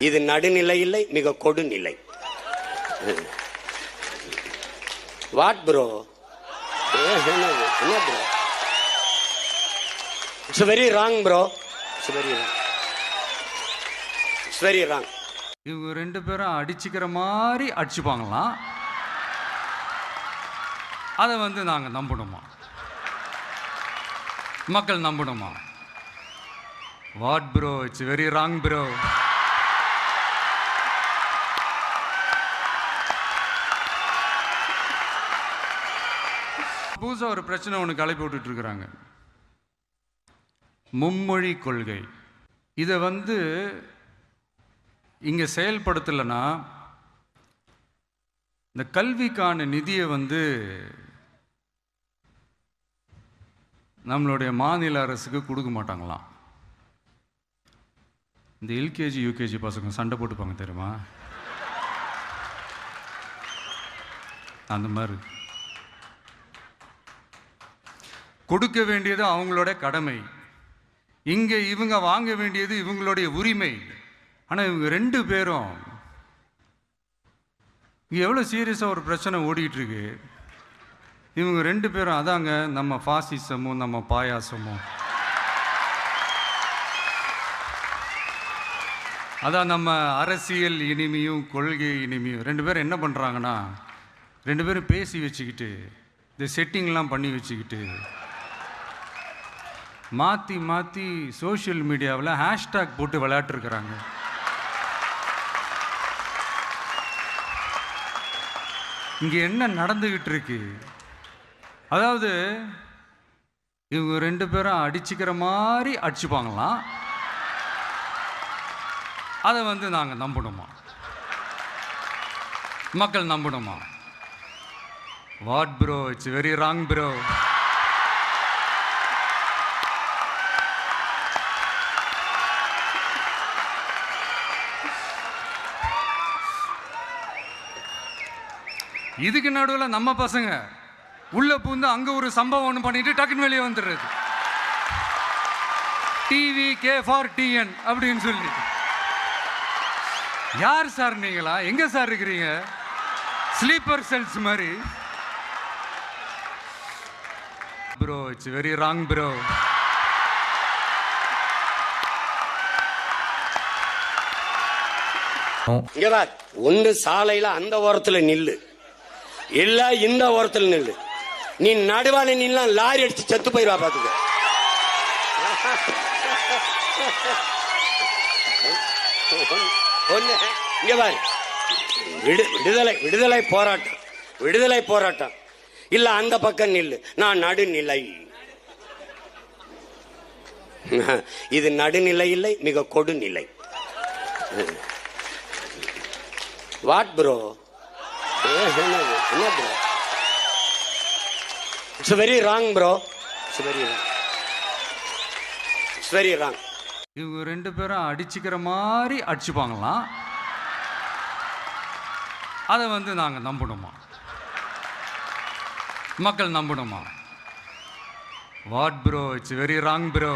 இது நடுநிலை இல்லை, மிக கொடுநிலை. What bro? என்ன bro? It's very wrong bro. It's very wrong. It's very wrong. இவங்க ரெண்டு பேரும் அடிச்சுக்கிற மாதிரி அடிச்சுப்பாங்களாம். அதை நாங்கள் நம்பணுமா? மக்கள் நம்பணுமா? What bro? It's very wrong bro. புதுசாக ஒரு பிரச்சனை ஒன்று கிளப்பி விட்டுட்டு இருக்கிறாங்க, மும்மொழி கொள்கை. இதை இங்கே செயல்படுத்தலைன்னா இந்த கல்விக்கான நிதியை நம்மளுடைய மாநில அரசுக்கு கொடுக்க மாட்டாங்களாம். இந்த எல்கேஜி யூகேஜி பசங்க சண்டை போட்டுப்பாங்க தெரியுமா? அந்த மாதிரி கொடுக்க வேண்டியது அவங்களோட கடமை, இங்கே இவங்க வாங்க வேண்டியது இவங்களுடைய உரிமை. ஆனால் இவங்க ரெண்டு பேரும் இங்கே எவ்வளோ சீரியஸாக ஒரு பிரச்சனை ஓடிக்கிட்டு இருக்கு. இவங்க ரெண்டு பேரும் அதாங்க நம்ம ஃபாசிசமும் நம்ம பாயாசமும், அதான் நம்ம அரசியல் இனிமையும் கொள்கை இனிமையும். ரெண்டு பேரும் என்ன பண்ணுறாங்கன்னா, ரெண்டு பேரும் பேசி வச்சுக்கிட்டு இந்த செட்டிங்லாம் பண்ணி வச்சுக்கிட்டு மாற்றி மாற்றி சோஷியல் மீடியாவில் ஹேஷ்டேக் போட்டு விளையாட்டுருக்குறாங்க. இங்கே என்ன நடந்துக்கிட்டு இருக்கு? அதாவது இவங்க ரெண்டு பேரும் அடிச்சுக்கிற மாதிரி அடிச்சுப்பாங்களாம். அதை நாங்கள் நம்பணுமா? மக்கள் நம்பணுமா? What bro? It's very wrong bro. இதுக்கு நடுவில் நம்ம பசங்க உள்ள பூந்து அங்க ஒரு சம்பவம் ஒன்று பண்ணிட்டு டக்குன்னு வெளியே வந்துடுறது. டிவி கே ஃபார் டிஎன் அப்படின்னு சொல்லி. யார் சார் நீங்களா? எங்க சார் இருக்கிறீங்க? ஸ்லீப்பர் செல்ஸ் மாதிரி. Bro, it's very wrong bro. ஒன்று சாலையில அந்த ஓரத்தில் நில்லு, இல்ல இந்த ஓரத்தில் நில்லு. நீ நடுவான நில்லாம் லாரி அடிச்சு செத்து போயிருவா பாத்துக்க. இங்க பாரு, விடுதலை விடுதலை போராட்டம், விடுதலை போராட்டம். இல்ல அந்த பக்கம் நில்லு, நான் நடுநிலை. இது நடுநிலை இல்லை, மிக கொடுநிலை. What bro? என்ன bro? It's very wrong bro. It's very wrong. It's very wrong. இவங்க ரெண்டு பேரும் அடிச்சுக்கிற மாதிரி அடிச்சுப்பாங்களாம். அதை நாங்கள் நம்பணுமா? மக்கள் நம்பணுமா? What bro? It's very wrong bro.